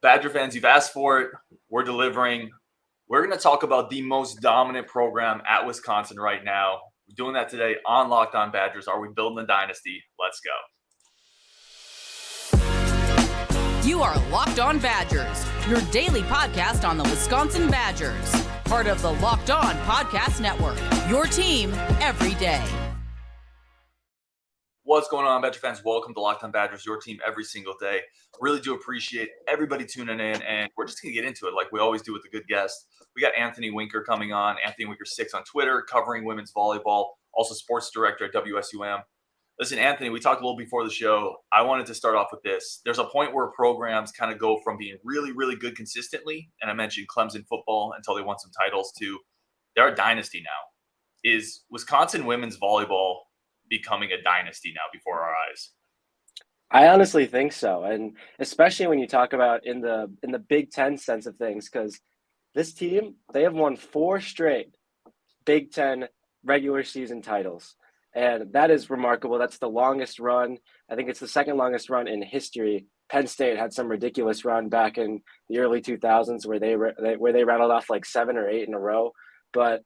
Badger fans, you've asked for it. We're delivering. We're going to talk about the most dominant program at Wisconsin right now. We're doing that today on Locked On Badgers. Are we building a dynasty? Let's go. You are Locked On Badgers, your daily podcast on the Wisconsin Badgers. Part of the Locked On Podcast Network, your team every day. What's going on, Badger fans? Welcome to Locked On Badgers, your team every single day. Really do appreciate everybody tuning in, and we're just going to get into it like we always do with a good guest. We got Anthony Winker coming on, Anthony Winker 6 on Twitter, covering women's volleyball, also sports director at WSUM. Listen, Anthony, we talked a little before the show. I wanted to start off with this. There's a point where programs kind of go from being really, really good consistently, and I mentioned Clemson football until they won some titles, to they're a dynasty now. Is Wisconsin women's volleyball becoming a dynasty now before our eyes? I honestly think so, and especially when you talk about in the Big Ten sense of things, because this team, they have won 4 straight Big Ten regular season titles, and that is remarkable. That's the longest run. I think it's the second longest run in history. Penn State had some ridiculous run back in the early 2000s where they rattled off like 7 or 8 in a row, but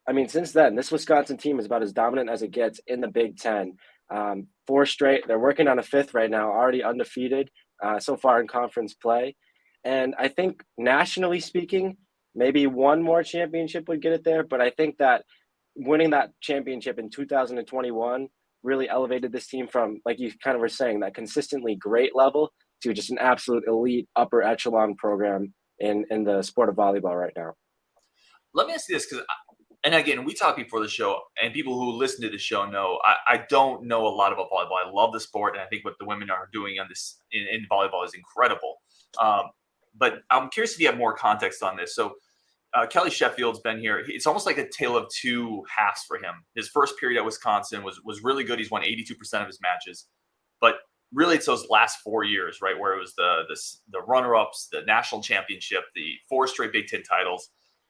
I mean, since then, this Wisconsin team is about as dominant as it gets in the Big Ten. 4 straight. They're working on a 5th right now, already undefeated so far in conference play. And I think nationally speaking, maybe one more championship would get it there. But I think that winning that championship in 2021 really elevated this team from, like you kind of were saying, that consistently great level to just an absolute elite upper echelon program in the sport of volleyball right now. Let me ask you this, because and again, we talked before the show, and people who listen to the show know I don't know a lot about volleyball. I love the sport, and I think what the women are doing on this in volleyball is incredible. But I'm curious if you have more context on this. So Kelly Sheffield's been here. It's almost like a tale of two halves for him. His first period at Wisconsin was really good. He's won 82% of his matches. But really, it's those last 4 years, right, where it was the runner-ups, the national championship, the 4 straight Big Ten titles.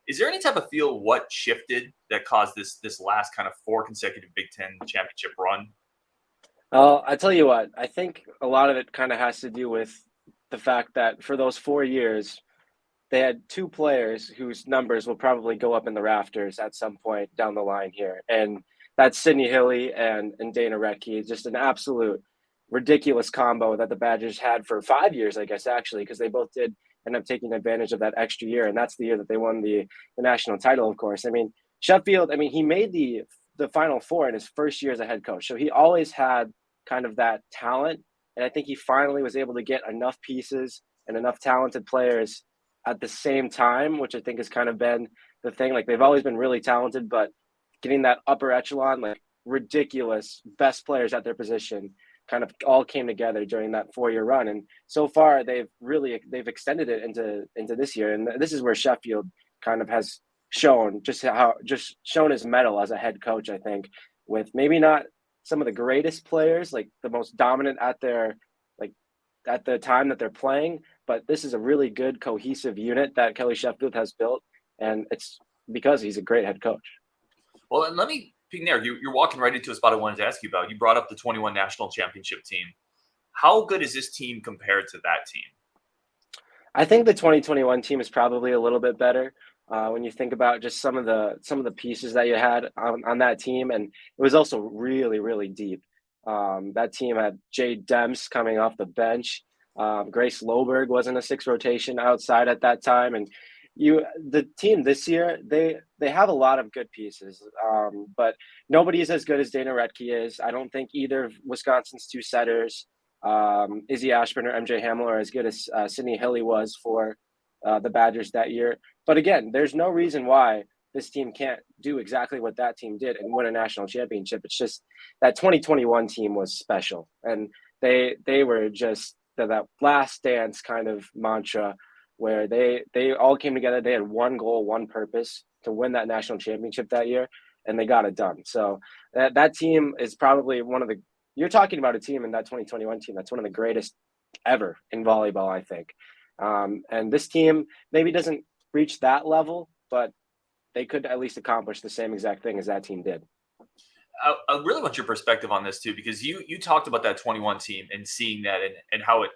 Is there any type of feel what shifted that caused this last kind of 4 consecutive Big Ten championship run? I tell you what, I think a lot of it kind of has to do with the fact that for those 4 years, they had 2 players whose numbers will probably go up in the rafters at some point down the line here. And that's Sydney Hilly and Dana Rettke. Just an absolute ridiculous combo that the Badgers had for 5 years, I guess, actually, because they both did end up taking advantage of that extra year. And that's the year that they won the national title, of course. I mean, Sheffield, he made the Final Four in his first year as a head coach. So he always had kind of that talent. And I think he finally was able to get enough pieces and enough talented players at the same time, which I think has kind of been the thing. Like, they've always been really talented, but getting that upper echelon, like ridiculous best players at their position, kind of all came together during that 4-year run. And so far they've extended it into this year. And this is where Sheffield kind of has shown shown his mettle as a head coach, I think, with maybe not some of the greatest players, like the most dominant at the time that they're playing, but this is a really good cohesive unit that Kelly Sheffield has built. And it's because he's a great head coach. Well, and let me peek there. You're walking right into a spot I wanted to ask you about. You brought up the 21 national championship team. How good is this team compared to that team? I think the 2021 team is probably a little bit better when you think about just some of the pieces that you had on that team, and it was also really, really deep. That team had Jade Demps coming off the bench. Grace Loberg was in a 6 rotation outside at that time, and the team this year, they have a lot of good pieces, but nobody's as good as Dana Rettke is. I don't think either of Wisconsin's 2 setters, Izzy Ashburn or MJ Hamill, are as good as Sydney Hilly was for the Badgers that year. But again, there's no reason why this team can't do exactly what that team did and win a national championship. It's just that 2021 team was special, and they were just that last dance kind of mantra where they all came together. They had one goal, one purpose, to win that national championship that year, and they got it done. So that team is probably you're talking about a team in that 2021 team that's one of the greatest ever in volleyball, I think. And this team maybe doesn't reach that level, but they could at least accomplish the same exact thing as that team did. I really want your perspective on this too, because you talked about that 21 team and seeing that and how it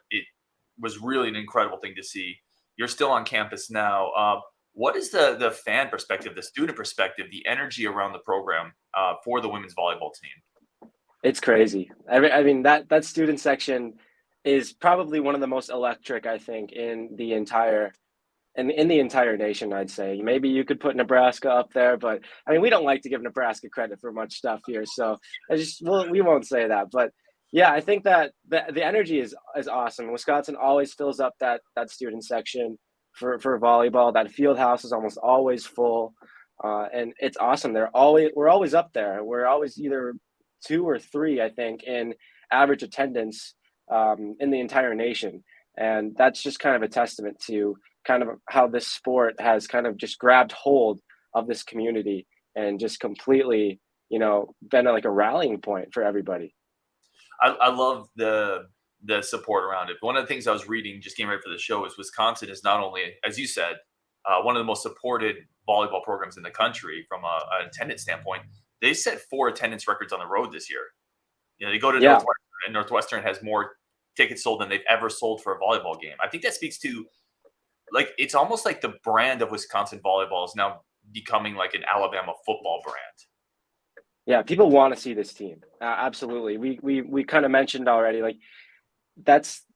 was really an incredible thing to see. You're still on campus now. What is the fan perspective, the student perspective, the energy around the program for the women's volleyball team? It's crazy. I mean, that student section is probably one of the most electric, I think, in the entire nation, I'd say. Maybe you could put Nebraska up there, but I mean, we don't like to give Nebraska credit for much stuff here, so we won't say that. But yeah, I think that the energy is awesome. Wisconsin always fills up that student section for volleyball. That field house is almost always full, and it's awesome. We're always up there. We're always either 2 or 3, I think, in average attendance in the entire nation, and that's just kind of a testament to kind of how this sport has kind of just grabbed hold of this community and just completely, been like a rallying point for everybody. I love the support around it. One of the things I was reading, just getting ready for the show, is Wisconsin is not only, as you said, one of the most supported volleyball programs in the country from an attendance standpoint. They set 4 attendance records on the road this year. They go to Northwestern, and Northwestern has more tickets sold than they've ever sold for a volleyball game. I think that speaks to, it's almost like the brand of Wisconsin volleyball is now becoming like an Alabama football brand. Yeah, people want to see this team. Absolutely. We kind of mentioned already,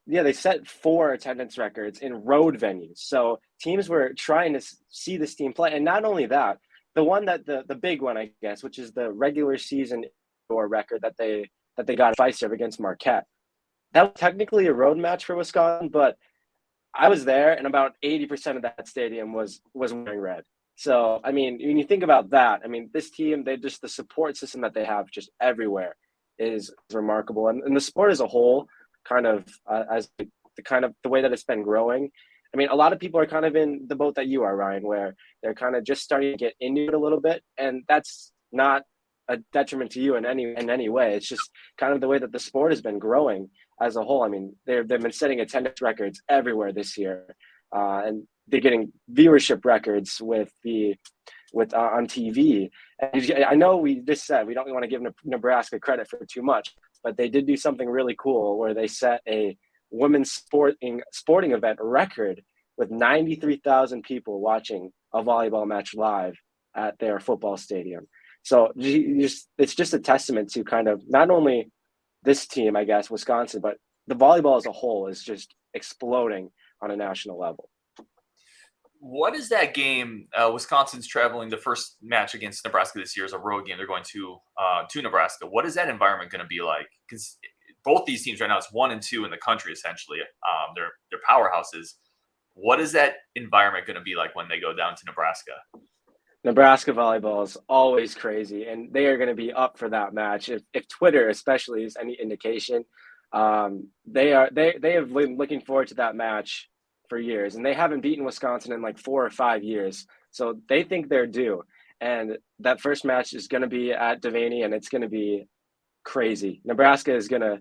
they set 4 attendance records in road venues. So teams were trying to see this team play. And not only that, the one the big one, I guess, which is the regular season record that they got at Fiserv against Marquette. That was technically a road match for Wisconsin, but I was there, and about 80% of that stadium was wearing red. So, I mean, when you think about that, I mean, this team, the support system that they have just everywhere is remarkable. And the sport as a whole, kind of as the way that it's been growing. I mean, a lot of people are kind of in the boat that you are, Ryan, where they're kind of just starting to get into it a little bit. And that's not a detriment to you in any way. It's just kind of the way that the sport has been growing as a whole. I mean, they've been setting attendance records everywhere this year, and they're getting viewership records on TV. And I know we just said we don't want to give Nebraska credit for too much, but they did do something really cool where they set a women's sporting event record with 93,000 people watching a volleyball match live at their football stadium. So it's just a testament to kind of not only this team, I guess, Wisconsin, but the volleyball as a whole is just exploding on a national level. What is that game? Wisconsin's traveling. The first match against Nebraska this year is a road game. They're going to Nebraska. What is that environment going to be like? Because both these teams right now, it's 1 and 2 in the country essentially. They're powerhouses. What is that environment going to be like when they go down to Nebraska? Nebraska volleyball is always crazy, and they are going to be up for that match. If Twitter especially is any indication, they have been looking forward to that match for years, and they haven't beaten Wisconsin in like 4 or 5 years. So they think they're due, and that first match is going to be at Devany, and it's going to be crazy. Nebraska is going to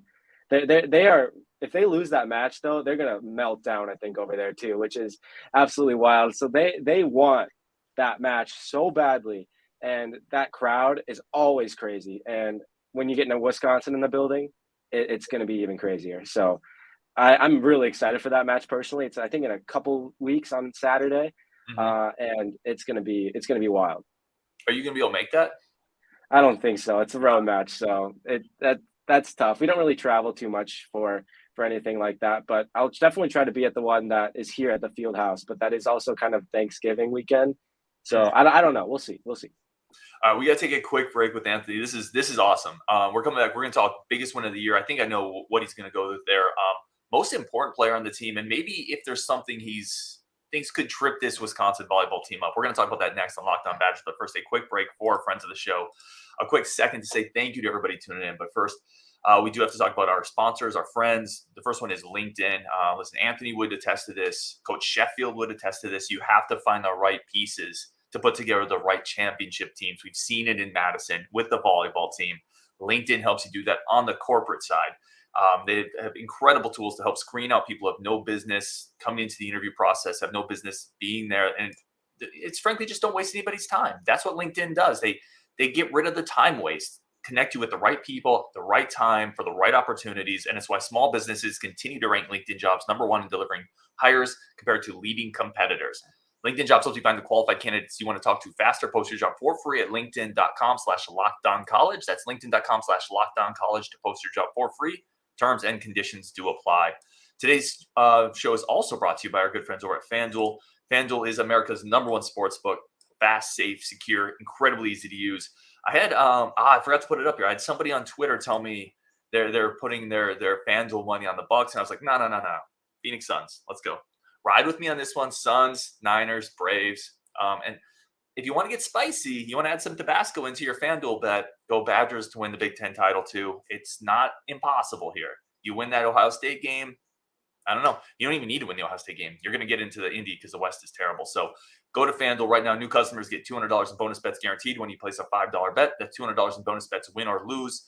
if they lose that match though, they're going to melt down, I think, over there too, which is absolutely wild. So they want that match so badly, and that crowd is always crazy. And when you get into Wisconsin in the building, it's going to be even crazier. So I'm really excited for that match personally. It's, I think, in a couple weeks on Saturday, and it's going to be wild. Are you going to be able to make that? I don't think so. It's a road match, so that's tough. We don't really travel too much for anything like that, but I'll definitely try to be at the one that is here at the field house, but that is also kind of Thanksgiving weekend. So I don't know. We'll see. We got to take a quick break with Anthony. This is awesome. We're coming back. We're going to talk biggest win of the year. I think I know what he's going to go with there. Most important player on the team, and maybe if there's something he's thinks could trip this Wisconsin volleyball team up. We're going to talk about that next on Locked On Badgers. But first, a quick break for our friends of the show. A quick second to say thank you to everybody tuning in. But first, we do have to talk about our sponsors, our friends. The first one is LinkedIn. Listen, Anthony would attest to this. Coach Sheffield would attest to this. You have to find the right pieces to put together the right championship teams. We've seen it in Madison with the volleyball team. LinkedIn helps you do that on the corporate side. They have incredible tools to help screen out people who have no business coming into the interview process, have no business being there. And it's frankly, just don't waste anybody's time. That's what LinkedIn does. They get rid of the time waste. connect you with the right people, at the right time, for the right opportunities. And it's why small businesses continue to rank LinkedIn Jobs #1 in delivering hires compared to leading competitors. LinkedIn Jobs helps you find the qualified candidates you want to talk to faster. Post your job for free at linkedin.com/lockedoncollege. That's linkedin.com/lockedoncollege to post your job for free. Terms and conditions do apply. Today's show is also brought to you by our good friends over at FanDuel. FanDuel is America's #1 sports book. Fast, safe, secure, incredibly easy to use. I had I forgot to put it up here. I had somebody on Twitter tell me they're putting their FanDuel money on the Bucks, and I was like, no. Phoenix Suns. Let's go. Ride with me on this one. Suns, Niners, Braves. And if you want to get spicy, you want to add some Tabasco into your FanDuel bet, go Badgers to win the Big Ten title too. It's not impossible here. You win that Ohio State game, I don't know. You don't even need to win the Ohio State game. You're going to get into the Indy because the West is terrible. So go to FanDuel right now. New customers get $200 in bonus bets guaranteed when you place a $5 bet. That's $200 in bonus bets, win or lose.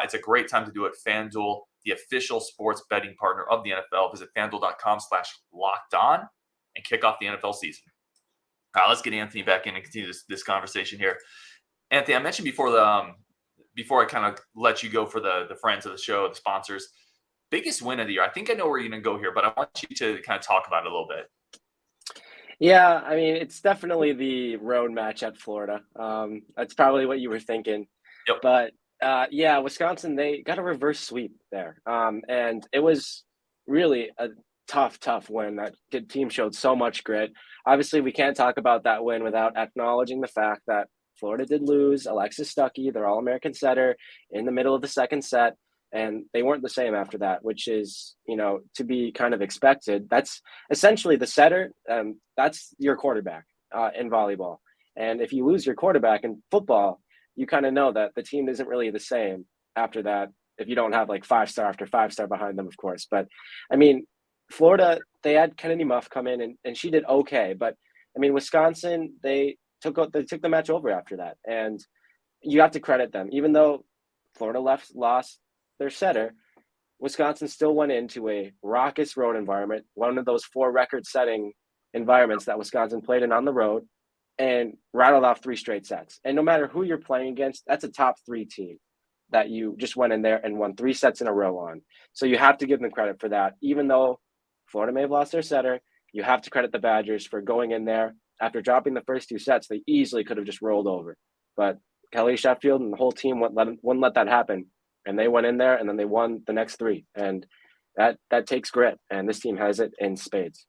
It's a great time to do it. FanDuel, the official sports betting partner of the NFL. Visit FanDuel.com/lockedon and kick off the NFL season. All right, let's get Anthony back in and continue this conversation here. Anthony, I mentioned before I kind of let you go for the friends of the show, the sponsors. Biggest win of the year. I think I know where you're going to go here, but I want you to kind of talk about it a little bit. Yeah, I mean, it's definitely the road match at Florida. That's probably what you were thinking. Yep. But yeah, Wisconsin, they got a reverse sweep there. And it was really a tough win. That team showed so much grit. Obviously, we can't talk about that win without acknowledging the fact that Florida did lose Alexis Stuckey, their All-American setter, in the middle of the second set. And they weren't the same after that, which is, to be kind of expected. That's essentially the setter. That's your quarterback in volleyball. And if you lose your quarterback in football, you kind of know that the team isn't really the same after that, if you don't have like 5-star after 5-star behind them, of course. But, I mean, Florida, they had Kennedy Muff come in, and she did okay. But, I mean, Wisconsin, they took the match over after that. And you have to credit them. Even though Florida lost their setter, Wisconsin still went into a raucous road environment, one of those 4 record-setting environments that Wisconsin played in on the road, and rattled off 3 straight sets. And no matter who you're playing against, that's a top 3 team that you just went in there and won 3 sets in a row on. So you have to give them credit for that. Even though Florida may have lost their setter, you have to credit the Badgers for going in there. After dropping the first 2 sets, they easily could have just rolled over. But Kelly Sheffield and the whole team wouldn't let that happen. And they went in there, and then they won the next 3. And that takes grit, and this team has it in spades.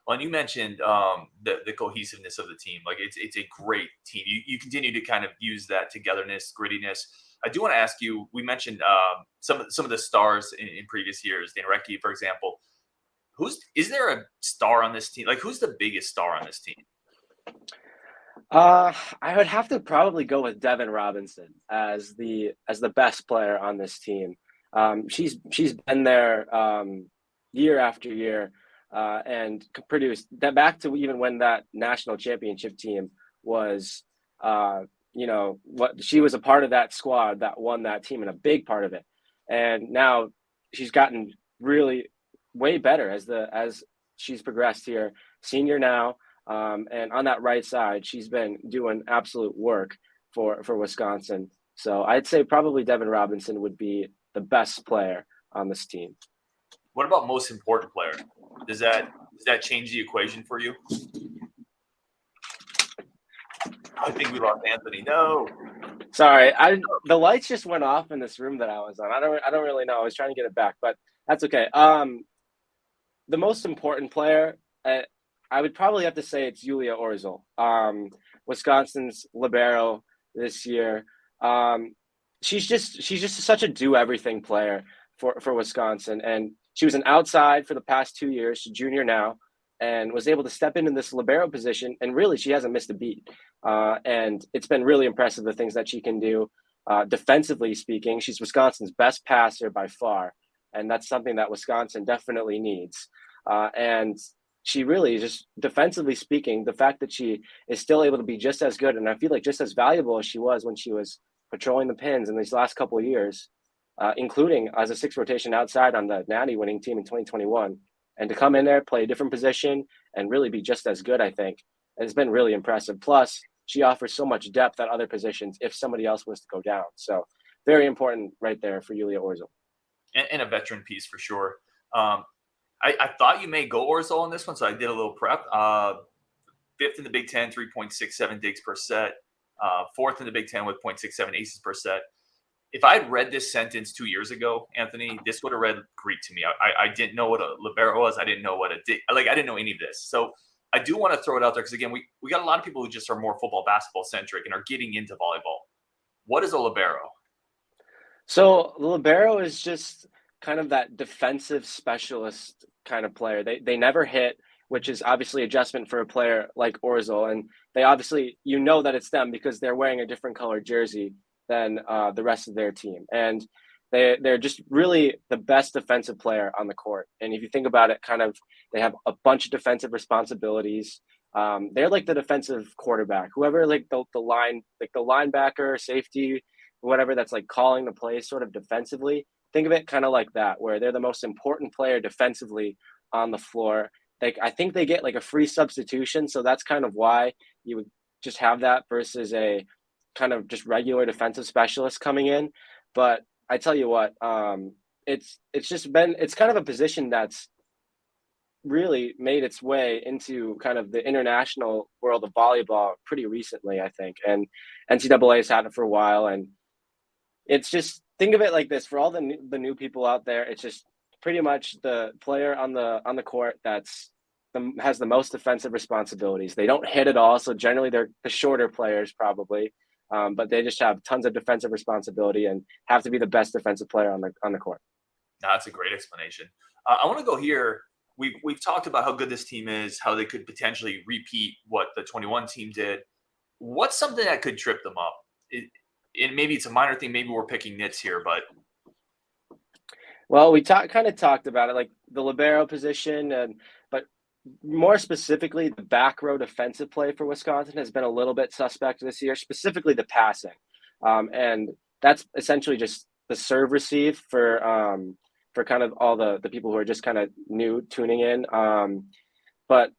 Well, and you mentioned the cohesiveness of the team. Like, it's a great team. You continue to kind of use that togetherness, grittiness. I do want to ask you, we mentioned some of the stars in previous years, Dan Recchi, for example. Is there a star on this team? Like, who's the biggest star on this team? I would have to probably go with Devyn Robinson as the best player on this team. She's been there year after year and produced that back to even when that national championship team was, she was a part of that squad that won that team and a big part of it. And now she's gotten really way better as she's progressed here. Senior now. And on that right side, she's been doing absolute work for Wisconsin. So I'd say probably Devyn Robinson would be the best player on this team. What about most important player? Does that change the equation for you? I think we lost Anthony. No. Sorry, the lights just went off in this room that I was on. I don't really know. I was trying to get it back, but that's okay. The most important player, I would probably have to say it's Julia Orzol, Wisconsin's libero this year. She's just such a do-everything player for Wisconsin, and she was an outside for the past 2 years. She's junior now, and was able to step into this libero position, and really she hasn't missed a beat. And it's been really impressive the things that she can do. Defensively speaking, she's Wisconsin's best passer by far, and that's something that Wisconsin definitely needs. And she really, just defensively speaking, the fact that she is still able to be just as good, and I feel like just as valuable as she was when she was patrolling the pins in these last couple of years, including as a 6th rotation outside on the Natty winning team in 2021, and to come in there, play a different position, and really be just as good, I think, has been really impressive. Plus, she offers so much depth at other positions if somebody else was to go down. So very important right there for Julia Orzol. And a veteran piece for sure. I thought you may go Orzol on this one, so I did a little prep. Fifth in the Big Ten, 3.67 digs per set. Fourth in the Big Ten with 0.67 aces per set. If I had read this sentence 2 years ago, Anthony, this would have read Greek to me. I didn't know what a libero was. I didn't know what a dig. Like, I didn't know any of this. So I do want to throw it out there because, again, we got a lot of people who just are more football, basketball centric and are getting into volleyball. What is a libero? So the libero is just kind of that defensive specialist kind of player. They never hit, which is obviously adjustment for a player like Orzol. And they obviously, you know that it's them because they're wearing a different colored jersey than the rest of their team. And they're just really the best defensive player on the court. And if you think about it, kind of, they have a bunch of defensive responsibilities. They're like the defensive quarterback, whoever like the linebacker, safety, whatever that's like calling the play sort of defensively. Think of it kind of like that, where they're the most important player defensively on the floor. Like, I think they get like a free substitution. So that's kind of why you would just have that versus a kind of just regular defensive specialist coming in. But I tell you what, it's kind of a position that's really made its way into kind of the international world of volleyball pretty recently, I think. And NCAA has had it for a while. And it's just, think of it like this, for all the new people out there, it's just pretty much the player on the court has the most defensive responsibilities. They don't hit at all, so generally they're the shorter players probably, but they just have tons of defensive responsibility and have to be the best defensive player on the court. That's a great explanation. I want to go here. We've talked about how good this team is, how they could potentially repeat what the 21 team did. What's something that could trip them up? And maybe it's a minor thing. Maybe we're picking nits here, but. Well, we kind of talked about it, like the libero position, but more specifically, the back row defensive play for Wisconsin has been a little bit suspect this year, specifically the passing. And that's essentially just the serve receive for kind of all the people who are just kind of new tuning in. But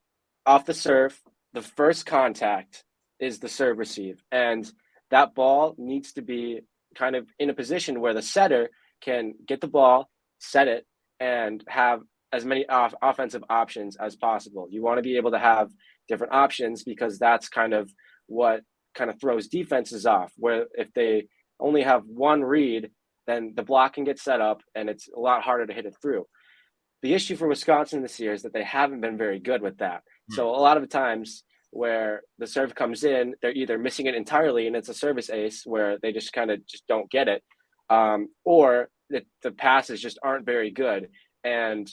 off the serve, the first contact is the serve receive. And that ball needs to be kind of in a position where the setter can get the ball, set it, and have as many offensive options as possible. You want to be able to have different options because that's kind of what kind of throws defenses off, where if they only have one read, then the block can get set up and it's a lot harder to hit it through. The issue for Wisconsin this year is that they haven't been very good with that. So a lot of the times where the serve comes in, they're either missing it entirely and it's a service ace where they just kind of just don't get it, or the passes just aren't very good and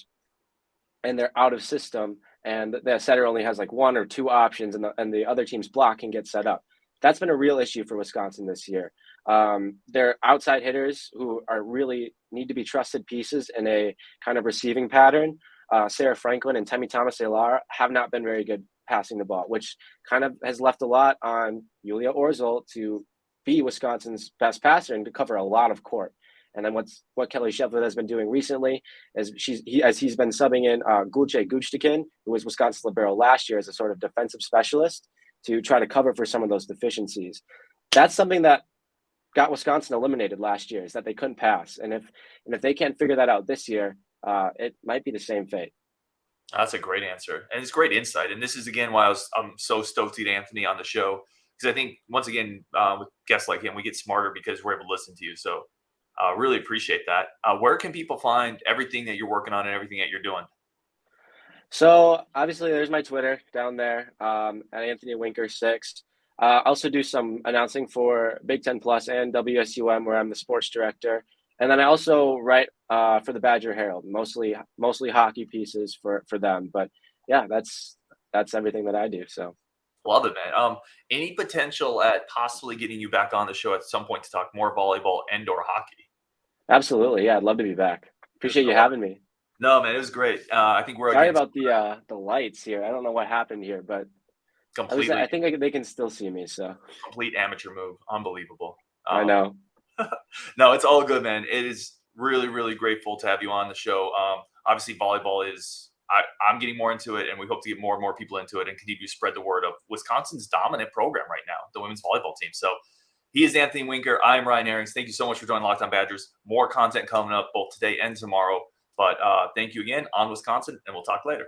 they're out of system and the setter only has like one or two options and the other team's block can get set up. That's been a real issue for Wisconsin this year. They're outside hitters who are really need to be trusted pieces in a kind of receiving pattern. Sarah Franklin and Temi Thomas-Alar have not been very good passing the ball, which kind of has left a lot on Julia Orzol to be Wisconsin's best passer and to cover a lot of court. And then what Kelly Sheffield has been doing recently is he's been subbing in Gulce Gujtikin, who was Wisconsin's libero last year, as a sort of defensive specialist to try to cover for some of those deficiencies. That's something that got Wisconsin eliminated last year, is that they couldn't pass. And if they can't figure that out this year, it might be the same fate. That's a great answer. And it's great insight. And this is, again, why I'm so stoked to get Anthony on the show. Because I think, once again, with guests like him, we get smarter because we're able to listen to you. So really appreciate that. Where can people find everything that you're working on and everything that you're doing? So obviously there's my Twitter down there at Anthony Winker 6. I also do some announcing for Big Ten Plus and WSUM, where I'm the sports director. And then I also write for the Badger Herald, mostly hockey pieces for them. But yeah, that's everything that I do. So love it, man. Any potential at possibly getting you back on the show at some point to talk more volleyball and or hockey? Absolutely. Yeah, I'd love to be back. Appreciate you having me. No, man, it was great. I think we're sorry about the lights here. I don't know what happened here, but completely. I think they can still see me. So complete amateur move, unbelievable. I know. No, it's all good, man. It is really, really grateful to have you on the show. Obviously, volleyball is I'm getting more into it, and we hope to get more and more people into it and continue to spread the word of Wisconsin's dominant program right now, the women's volleyball team. So he is Anthony Winker. I'm Ryan Aarons. Thank you so much for joining Locked On Badgers. More content coming up both today and tomorrow. But thank you again on Wisconsin, and we'll talk later.